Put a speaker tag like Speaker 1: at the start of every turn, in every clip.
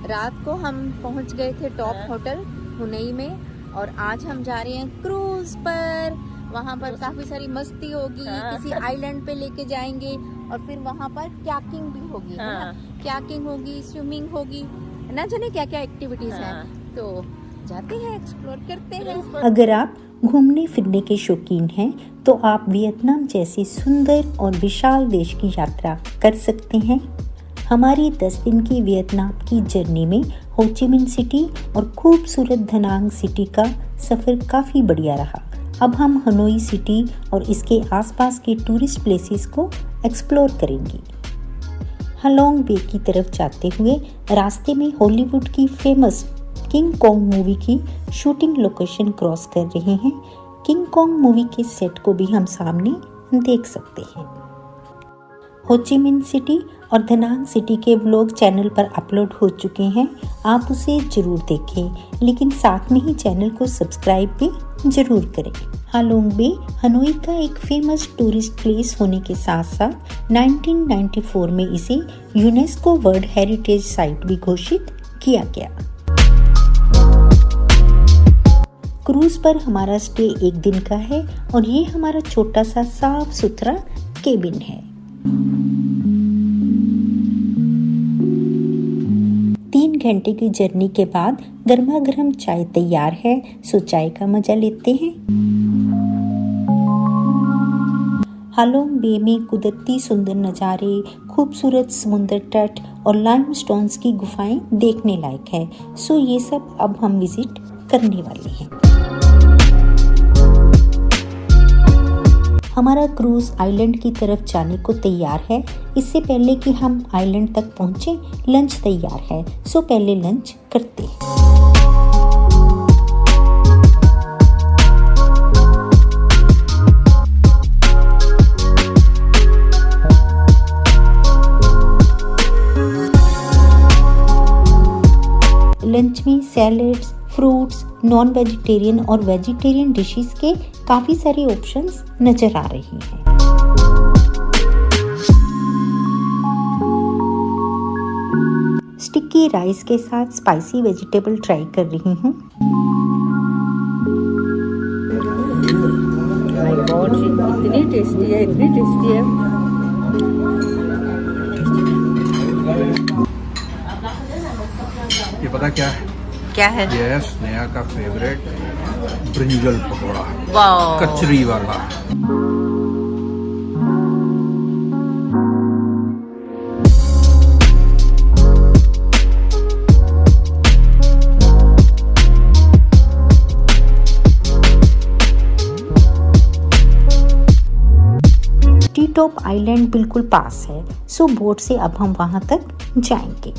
Speaker 1: रात को हम पहुंच गए थे टॉप होटल हुनई में और आज हम जा रहे हैं क्रूज पर। वहाँ पर काफी सारी मस्ती होगी, किसी आइलैंड पे लेके जाएंगे और फिर वहाँ पर कैकिंग भी होगी, है ना? कैकिंग होगी, स्विमिंग होगी, ना जाने क्या क्या एक्टिविटीज हैं। तो जाते हैं, एक्सप्लोर करते हैं।
Speaker 2: अगर आप घूमने फिरने के शौकीन हैं तो आप वियतनाम जैसे सुंदर और विशाल देश की यात्रा कर सकते हैं। हमारी 10 दिन की वियतनाम की जर्नी में हो ची मिन्ह सिटी और खूबसूरत दानांग सिटी का सफ़र काफ़ी बढ़िया रहा। अब हम हनोई सिटी और इसके आसपास के टूरिस्ट प्लेसेस को एक्सप्लोर करेंगे। हालोंग बे की तरफ जाते हुए रास्ते में हॉलीवुड की फेमस किंग कॉन्ग मूवी की शूटिंग लोकेशन क्रॉस कर रहे हैं। किंग कॉन्ग मूवी के सेट को भी हम सामने देख सकते हैं। हो ची मिन्ह सिटी और दानांग सिटी के व्लॉग चैनल पर अपलोड हो चुके हैं, आप उसे जरूर देखें, लेकिन साथ में ही चैनल को सब्सक्राइब भी जरूर करें। हालोंग बे हनोई का एक फेमस टूरिस्ट प्लेस होने के साथ साथ 1994 में इसे यूनेस्को वर्ल्ड हेरिटेज साइट भी घोषित किया गया। क्रूज पर हमारा स्टे 1 दिन का है और ये हमारा छोटा सा साफ सुथरा केबिन है। 3 घंटे की जर्नी के बाद गर्मा गर्म चाय तैयार है, सो चाय का मजा लेते हैं। हालोंग बे में कुदरती सुंदर नज़ारे, खूबसूरत समुद्र तट और लाइमस्टोन्स की गुफाएं देखने लायक है, सो ये सब अब हम विजिट करने वाले हैं। हमारा क्रूज आइलैंड की तरफ जाने को तैयार है। इससे पहले कि हम आइलैंड तक पहुंचे, लंच तैयार है, सो पहले लंच करते हैं। लंच में सैलड्स, फ्रूट्स, नॉन वेजिटेरियन और वेजिटेरियन डिशेस के काफी सारे ऑप्शंस नजर आ रहे हैं। स्टिकी राइस के साथ स्पाइसी वेजिटेबल ट्राई कर रही हूँ।
Speaker 1: माय गॉड, इतनी टेस्टी है, इतनी टेस्टी है।
Speaker 3: ये पता क्या है?
Speaker 1: क्या है?
Speaker 3: ये है स्नेहा का फेवरेट ब्रिंजल पकौड़ा,
Speaker 1: वाह,
Speaker 3: कचरी वाला।
Speaker 2: टी टॉप आइलैंड बिल्कुल पास है, सो बोट से अब हम वहां तक जाएंगे।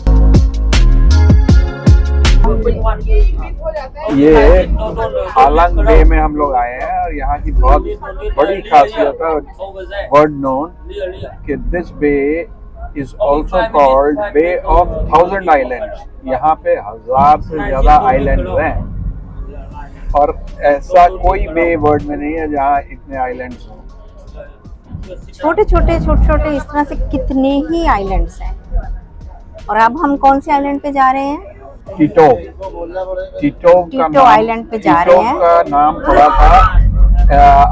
Speaker 3: ये हालोंग बे में हम लोग आए हैं और यहाँ की बहुत बड़ी खासियत है, वर्ल्ड नोन, कि this bay is also called bay of 1000 islands. यहाँ पे 1000 से ज्यादा आइलैंड्स हैं और ऐसा कोई बे वर्ल्ड में नहीं है जहाँ इतने आइलैंड्स हों।
Speaker 1: छोटे छोटे इस तरह से कितने ही आइलैंड्स हैं। और अब हम कौन से आइलैंड पे जा रहे हैं?
Speaker 3: टीटो
Speaker 1: आइलैंड पे जा रहे हैं।
Speaker 3: का नाम पड़ा था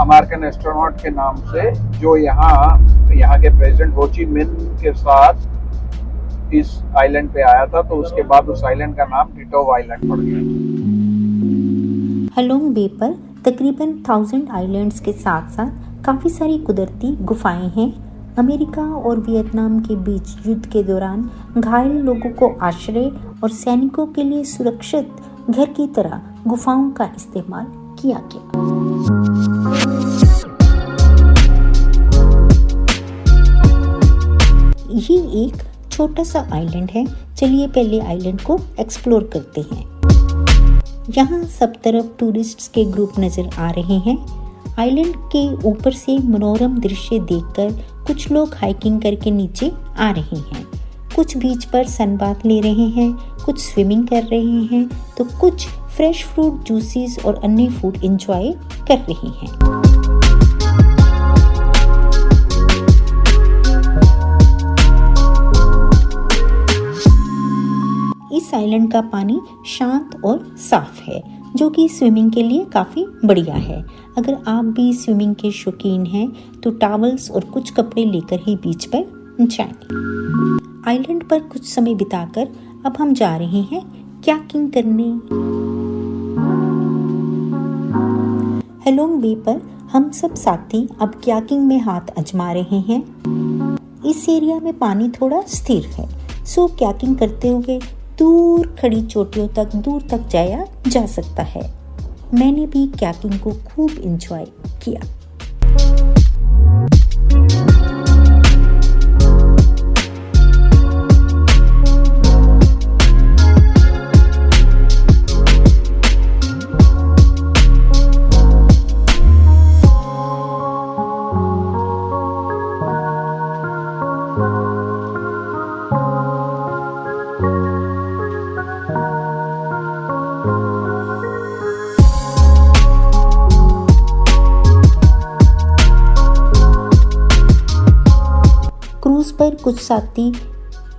Speaker 3: अमेरिकन एस्ट्रोनॉट के नाम से, जो यहाँ के प्रेसिडेंट हो ची मिन्ह के साथ इस आइलैंड पे आया था, तो उसके बाद उस आइलैंड का नाम टीटो आइलैंड पड़ गया।
Speaker 2: हालोंग बे पर तकरीबन 1000 आइलैंड्स के साथ साथ काफ़ी सारी कुदरती गुफाएं हैं। अमेरिका और वियतनाम के बीच युद्ध के दौरान घायल लोगों को आश्रय और सैनिकों के लिए सुरक्षित घर की तरह गुफाओं का इस्तेमाल किया गया। ये एक छोटा सा आइलैंड है, चलिए पहले आइलैंड को एक्सप्लोर करते हैं। यहाँ सब तरफ टूरिस्ट्स के ग्रुप नजर आ रहे हैं। आइलैंड के ऊपर से मनोरम दृश्य देखकर कुछ लोग हाइकिंग करके नीचे आ रहे हैं, कुछ बीच पर सनबाथ ले रहे हैं, कुछ स्विमिंग कर रहे हैं, तो कुछ फ्रेश फ्रूट जूसेस और अन्य फूड एंजॉय कर रहे हैं। इस आइलैंड का पानी शांत और साफ है, जो कि स्विमिंग के लिए काफ़ी बढ़िया है। अगर आप भी स्विमिंग के शौकीन हैं तो टॉवल्स और कुछ कपड़े लेकर ही बीच पर जाएं। आइलैंड पर कुछ समय बिताकर अब हम जा रहे हैं कयाकिंग करने। हेलोंग बे पर हम सब साथी अब कयाकिंग में हाथ आजमा रहे हैं। इस एरिया में पानी थोड़ा स्थिर है, सो कयाकिंग करते हुए दूर खड़ी चोटियों तक दूर तक जाया जा सकता है। मैंने भी कयाकिंग को खूब एंजॉय किया। क्रूज पर कुछ साथी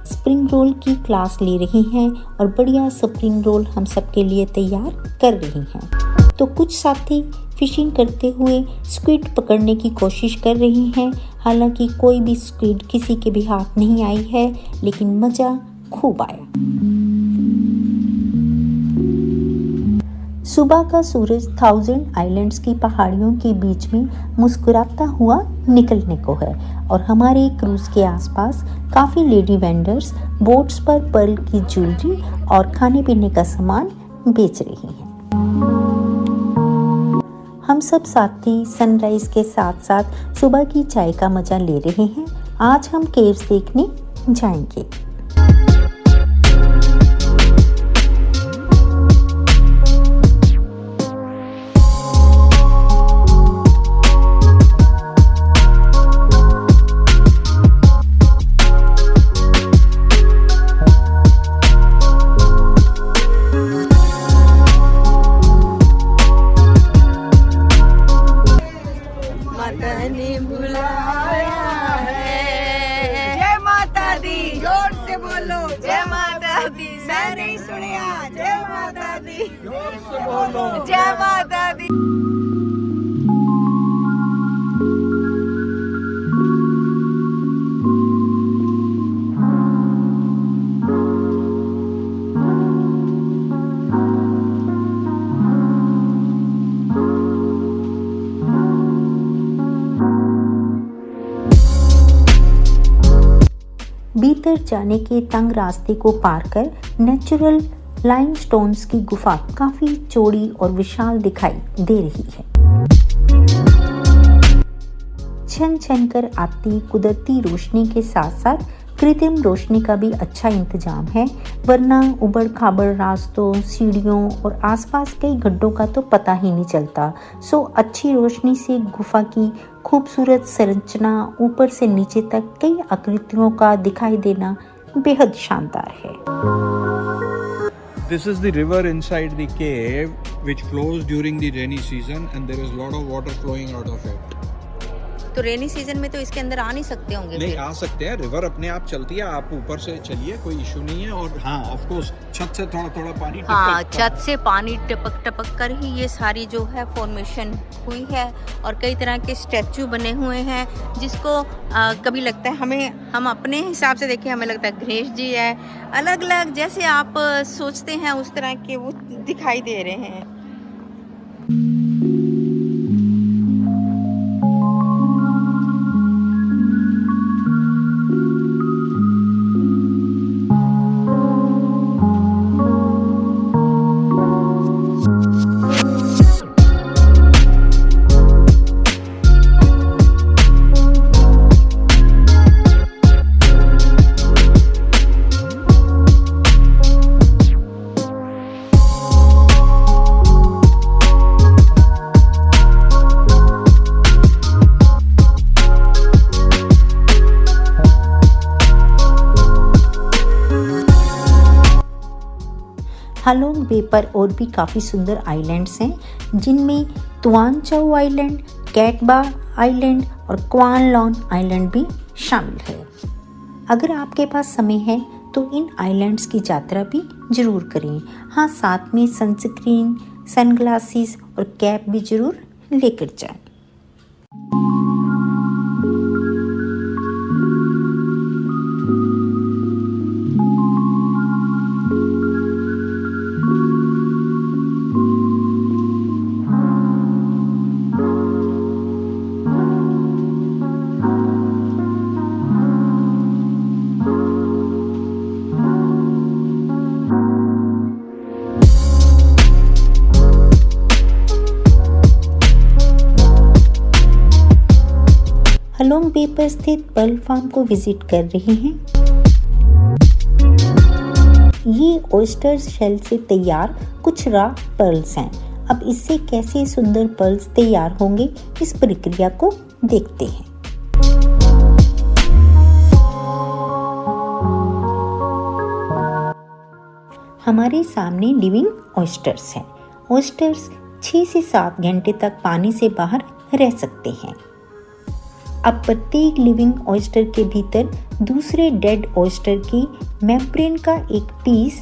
Speaker 2: स्प्रिंग रोल की क्लास ले रहे हैं और बढ़िया स्प्रिंग रोल हम सबके लिए तैयार कर रही हैं। तो कुछ साथी फिशिंग करते हुए स्क्विड पकड़ने की कोशिश कर रही हैं। हालांकि कोई भी स्क्विड किसी के भी हाथ नहीं आई है, लेकिन मज़ा खूब आया। सुबह का सूरज 1000 आइलैंड्स की पहाड़ियों के बीच में मुस्कुराता हुआ निकलने को है और हमारे क्रूज के आसपास काफ़ी लेडी वेंडर्स बोट्स पर पर्ल की ज्वेलरी और खाने पीने का सामान बेच रही हैं। हम सब साथी सनराइज के साथ साथ सुबह की चाय का मजा ले रहे हैं। आज हम केव्स देखने जाएंगे।
Speaker 1: जय माता दी।
Speaker 2: भीतर जाने के तंग रास्ते को पार कर नेचुरल लाइमस्टोन्स की गुफा काफी चौड़ी और विशाल दिखाई दे रही है। छन छन कर आती कुदरती रोशनी के साथ साथ कृत्रिम रोशनी का भी अच्छा इंतजाम है, वरना उबड़ खाबड़ रास्तों, सीढ़ियों और आसपास कई गड्ढों का तो पता ही नहीं चलता। सो अच्छी रोशनी से गुफा की खूबसूरत संरचना ऊपर से नीचे तक कई आकृतियों का दिखाई देना बेहद शानदार है।
Speaker 3: This is the river inside the cave which flows during the rainy season and there is a lot of water flowing out of it.
Speaker 1: तो रेनी सीजन में तो इसके अंदर आ नहीं सकते होंगे?
Speaker 3: नहीं, आ सकते हैं। रिवर अपने आप चलती है, आप ऊपर से चलिए, कोई इशू नहीं है। और हाँ, ऑफ कोर्स छत से थोड़ा थोड़ा पानी
Speaker 1: छत से पानी टपक टपक कर ही ये सारी जो है फॉर्मेशन हुई है। और कई तरह के स्टैचू बने हुए हैं, जिसको कभी लगता है हम अपने हिसाब से देखें, हमें लगता है गणेश जी है, अलग अलग जैसे आप सोचते हैं उस तरह के वो दिखाई दे रहे हैं।
Speaker 2: हालोंग बे पर और भी काफ़ी सुंदर आइलैंड्स हैं, जिनमें तुआन चाओ आइलैंड, कैटबा आइलैंड और क्वान लॉन आइलैंड भी शामिल है। अगर आपके पास समय है तो इन आइलैंड्स की यात्रा भी जरूर करें। हाँ, साथ में सनस्क्रीन, सनग्लासेस और कैप भी जरूर लेकर जाएं। हलोंग बे पर स्थित पर्ल फार्म को विजिट कर रहे हैं। ये ऑयस्टर शेल से तैयार कुछ रॉ पर्ल्स हैं। अब इससे कैसे सुंदर पर्ल्स तैयार होंगे, इस प्रक्रिया को देखते हैं। हमारे सामने लिविंग ऑयस्टर्स हैं। ऑयस्टर्स 6 से 7 घंटे तक पानी से बाहर रह सकते हैं। अब प्रत्येक लिविंग ऑयस्टर के भीतर दूसरे डेड ऑयस्टर की मेम्ब्रेन का एक पीस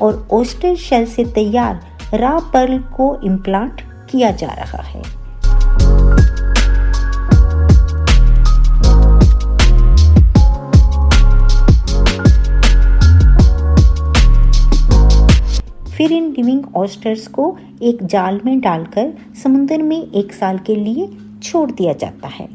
Speaker 2: और ऑयस्टर शेल से तैयार रॉ पर्ल को इम्प्लांट किया जा रहा है। फिर इन लिविंग ऑयस्टर्स को एक जाल में डालकर समुद्र में 1 साल के लिए छोड़ दिया जाता है।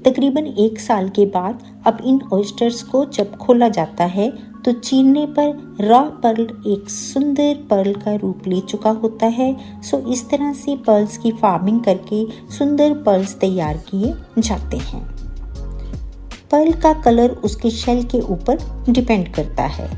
Speaker 2: तकरीबन 1 साल के बाद अब इन ऑयस्टर्स को जब खोला जाता है तो चीरने पर रॉ पर्ल एक सुंदर पर्ल का रूप ले चुका होता है। सो इस तरह से पर्ल्स की फार्मिंग करके सुंदर पर्ल्स तैयार किए जाते हैं। पर्ल का कलर उसके शेल के ऊपर डिपेंड करता है।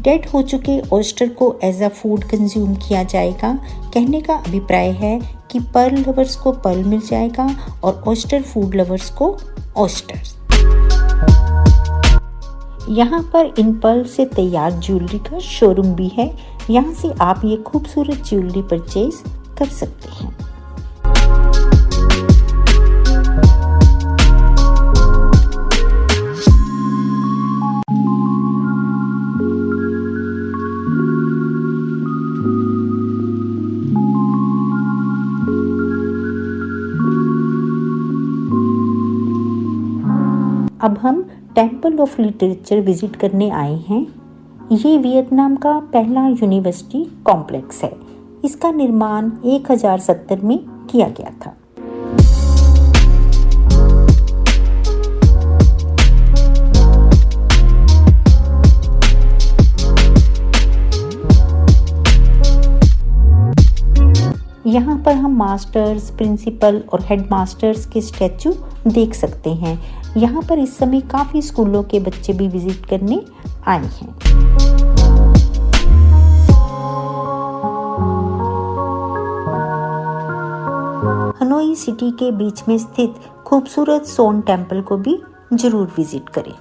Speaker 2: डेड हो चुके ऑयस्टर को एज अ फूड कंज्यूम किया जाएगा। कहने का अभिप्राय है कि पर्ल लवर्स को पर्ल मिल जाएगा और ऑयस्टर फूड लवर्स को ऑयस्टर्स। यहाँ पर इन पर्ल से तैयार ज्वेलरी का शोरूम भी है। यहाँ से आप ये खूबसूरत ज्वेलरी परचेज कर सकते हैं। अब हम टेम्पल ऑफ लिटरेचर विजिट करने आए हैं। ये वियतनाम का पहला यूनिवर्सिटी कॉम्प्लेक्स है। इसका निर्माण 1070 में किया गया था। यहाँ पर हम मास्टर्स, प्रिंसिपल और हेडमास्टर्स के स्टैचू देख सकते हैं। यहाँ पर इस समय काफ़ी स्कूलों के बच्चे भी विजिट करने आए हैं। हनोई सिटी के बीच में स्थित खूबसूरत सोन टेम्पल को भी जरूर विजिट करें।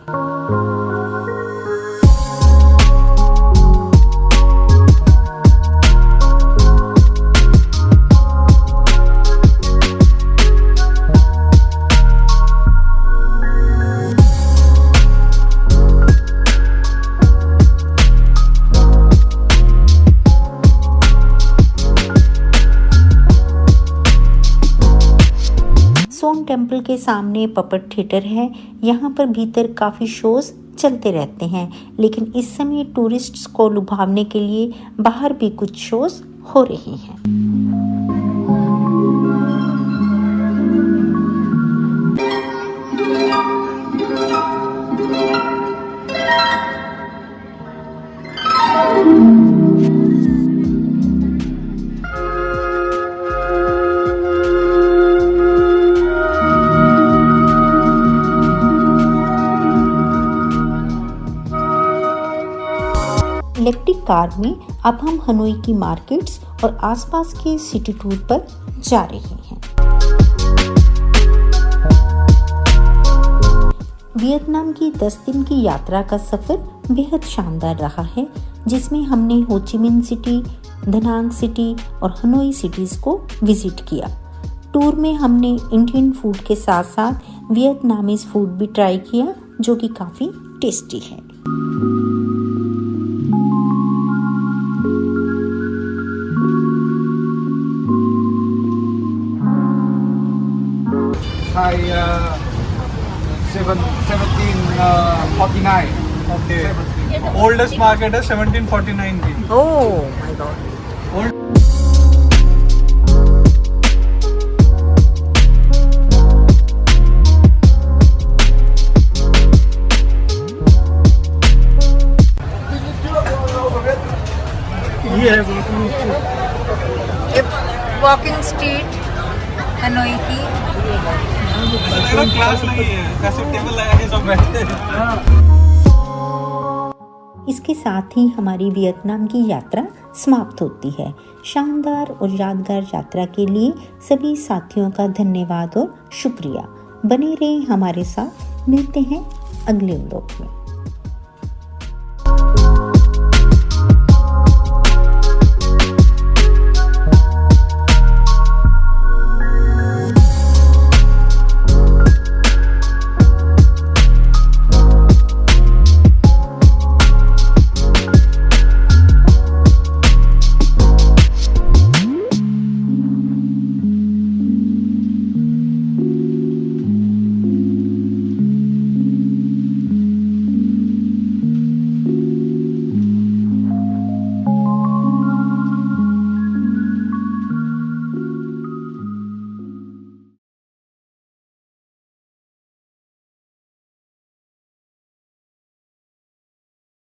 Speaker 2: सोन टेम्पल के सामने पपेट थिएटर है। यहाँ पर भीतर काफ़ी शोज चलते रहते हैं, लेकिन इस समय टूरिस्ट्स को लुभावने के लिए बाहर भी कुछ शोज हो रहे हैं। इलेक्ट्रिक कार में अब हम हनोई की मार्केट्स और आसपास के सिटी टूर पर जा रहे हैं। वियतनाम की 10 दिन की यात्रा का सफर बेहद शानदार रहा है, जिसमें हमने होचिमिन सिटी, दनांग सिटी और हनोई सिटीज को विजिट किया। टूर में हमने इंडियन फूड के साथ साथ वियतनामीज फूड भी ट्राई किया, जो कि काफ़ी टेस्टी है।
Speaker 3: Thai 1749.
Speaker 4: Okay. Oldest market है 1749 की।
Speaker 1: Oh my God.
Speaker 4: ये है
Speaker 1: वॉकिंग स्ट्रीट हनोई की।
Speaker 4: क्लास नहीं है, ऐसे टेबल लगा के सब बैठते हैं।
Speaker 2: इसके साथ ही हमारी वियतनाम की यात्रा समाप्त होती है। शानदार और यादगार यात्रा के लिए सभी साथियों का धन्यवाद और शुक्रिया। बने रहें हमारे साथ, मिलते हैं अगले व्लॉग में।